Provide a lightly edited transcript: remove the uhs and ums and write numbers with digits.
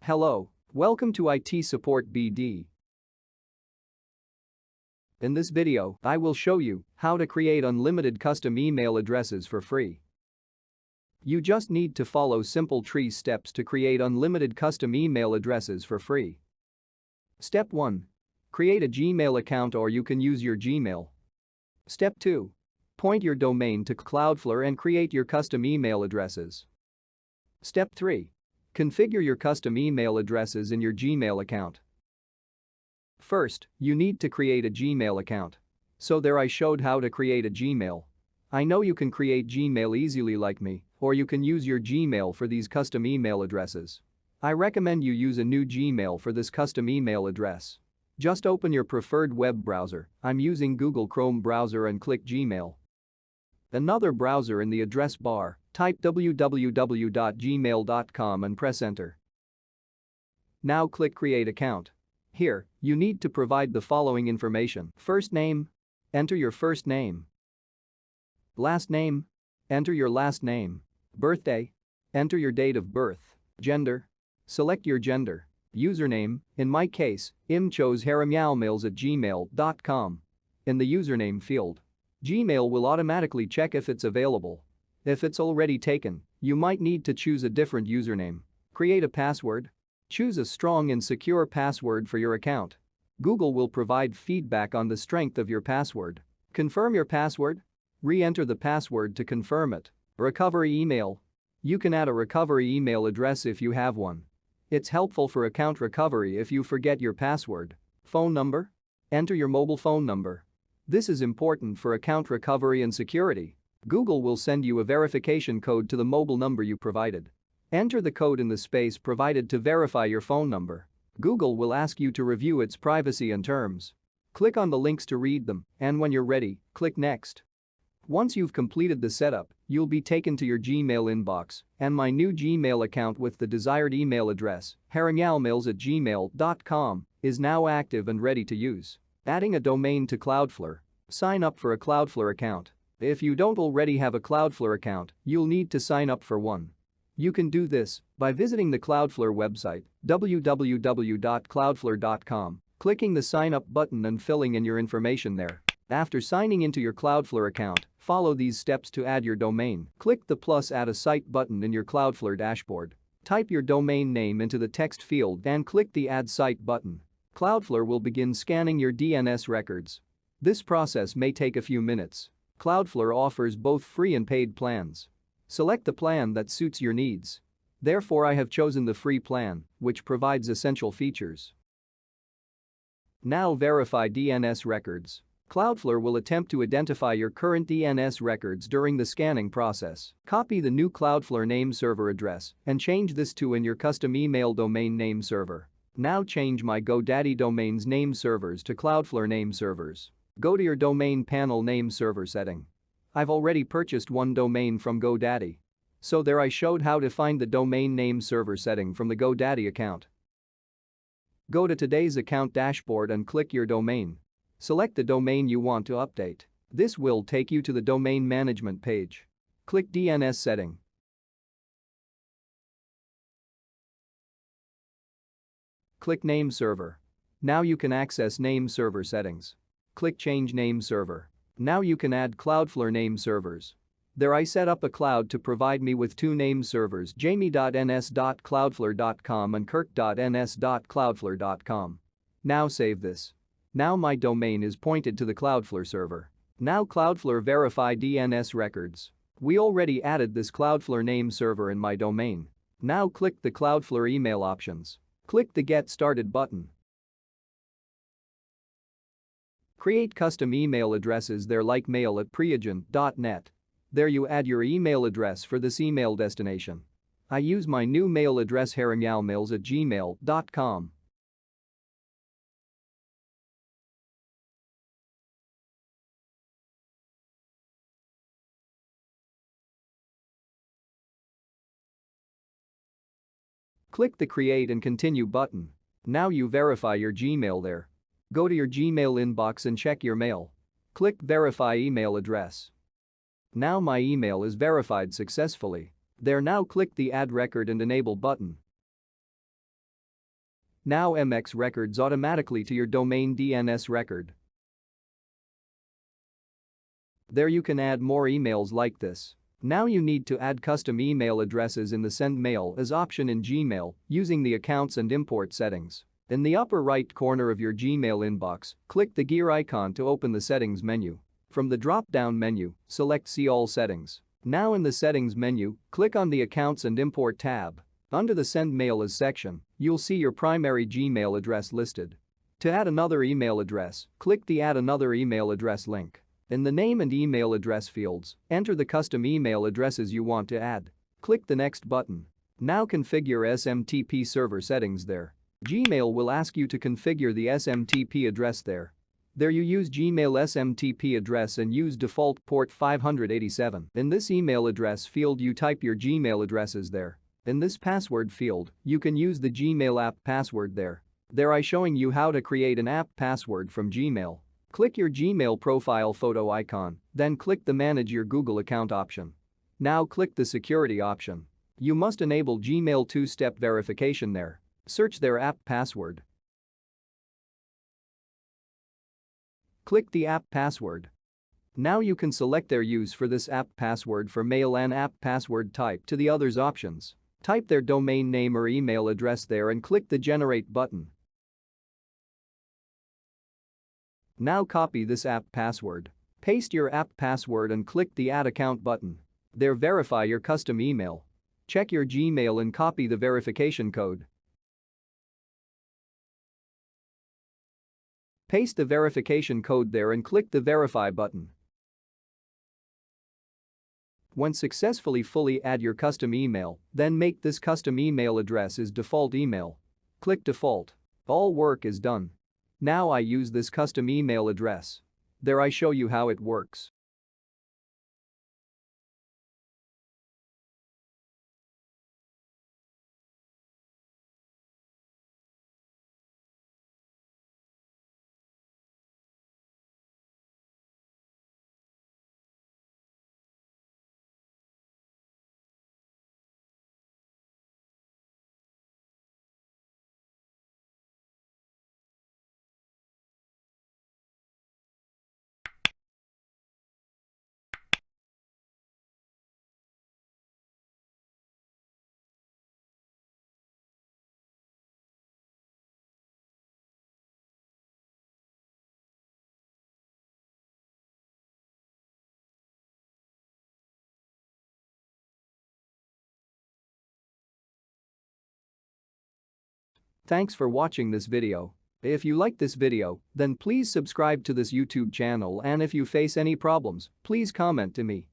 Hello, welcome to IT Support BD. In this video, I will show you how to create unlimited custom email addresses for free. You just need to follow simple 3 steps to create unlimited custom email addresses for free. Step 1. Create a Gmail account, or you can use your Gmail. Step 2. Point your domain to Cloudflare and create your custom email addresses. Step 3. Configure your custom email addresses in your Gmail account. First, you need to create a Gmail account. So there I showed how to create a Gmail. I know you can create Gmail easily like me, or you can use your Gmail for these custom email addresses. I recommend you use a new Gmail for this custom email address. Just open your preferred web browser. I'm using Google Chrome browser and click Gmail. Another browser in the address bar, type www.gmail.com and press enter. Now click create account. Here, you need to provide the following information. First name. Enter your first name. Last name. Enter your last name. Birthday. Enter your date of birth. Gender. Select your gender. Username, in my case, imchosharamyalmails@gmail.com. In the username field, Gmail will automatically check if it's available. If it's already taken, you might need to choose a different username. Create a password. Choose a strong and secure password for your account. Google will provide feedback on the strength of your password. Confirm your password. Re-enter the password to confirm it. Recovery email. You can add a recovery email address if you have one. It's helpful for account recovery if you forget your password. Phone number. Enter your mobile phone number. This is important for account recovery and security. Google will send you a verification code to the mobile number you provided. Enter the code in the space provided to verify your phone number. Google will ask you to review its privacy and terms. Click on the links to read them, and when you're ready, click Next. Once you've completed the setup, you'll be taken to your Gmail inbox, and my new Gmail account with the desired email address, haramyalmails@gmail.com, is now active and ready to use. Adding a domain to Cloudflare. Sign up for a Cloudflare account. If you don't already have a Cloudflare account, you'll need to sign up for one. You can do this by visiting the Cloudflare website, www.cloudflare.com, clicking the sign up button and filling in your information there. After signing into your Cloudflare account, follow these steps to add your domain. Click the plus add a site button in your Cloudflare dashboard. Type your domain name into the text field and click the add site button. Cloudflare will begin scanning your DNS records. This process may take a few minutes. Cloudflare offers both free and paid plans. Select the plan that suits your needs. Therefore, I have chosen the free plan, which provides essential features. Now verify DNS records. Cloudflare will attempt to identify your current DNS records during the scanning process. Copy the new Cloudflare name server address and change this to in your custom email domain name server. Now change my GoDaddy domains name servers to Cloudflare name servers. Go to your domain panel name server setting. I've already purchased one domain from GoDaddy. So there I showed how to find the domain name server setting from the GoDaddy account. Go to today's account dashboard and click your domain. Select the domain you want to update. This will take you to the domain management page. Click DNS setting. Click name server. Now you can access name server settings. Click change name server. Now you can add Cloudflare name servers. There I set up a cloud to provide me with 2 name servers, jamie.ns.cloudflare.com and kirk.ns.cloudflare.com. Now save this. Now my domain is pointed to the Cloudflare server. Now Cloudflare verify DNS records. We already added this Cloudflare name server in my domain. Now click the Cloudflare email options. Click the Get Started button. Create custom email addresses there like mail@preagent.net. There you add your email address for this email destination. I use my new mail address haramyalmails@gmail.com. Click the Create and Continue button. Now you verify your Gmail there. Go to your Gmail inbox and check your mail. Click Verify email address. Now my email is verified successfully. There now click the Add Record and Enable button. Now MX records automatically to your domain DNS record. There you can add more emails like this. Now you need to add custom email addresses in the Send Mail as option in Gmail using the Accounts and Import settings. In the upper right corner of your Gmail inbox, click the gear icon to open the Settings menu. From the drop-down menu, select See All Settings. Now in the Settings menu, click on the Accounts and Import tab. Under the Send Mail As section, you'll see your primary Gmail address listed. To add another email address, click the Add Another Email Address link. In the name and email address fields, enter the custom email addresses you want to add. Click the Next button. Now configure SMTP server settings there. Gmail will ask you to configure the SMTP address there. There you use Gmail SMTP address and use default port 587. In this email address field you type your Gmail addresses there. In this password field, you can use the Gmail app password there. There I showing you how to create an app password from Gmail. Click your Gmail profile photo icon, then click the Manage Your Google Account option. Now click the Security option. You must enable Gmail two-step verification there. Search their app password. Click the app password. Now you can select their use for this app password for mail and app password type to the others options. Type their domain name or email address there and click the Generate button. Now copy this app password. Paste your app password and click the Add Account button. There verify your custom email. Check your Gmail and copy the verification code. Paste the verification code there and click the Verify button. When successfully fully add your custom email, then make this custom email address as default email. Click Default. All work is done. Now I use this custom email address. There I show you how it works. Thanks for watching this video. If you like this video, then please subscribe to this YouTube channel, and if you face any problems, please comment to me.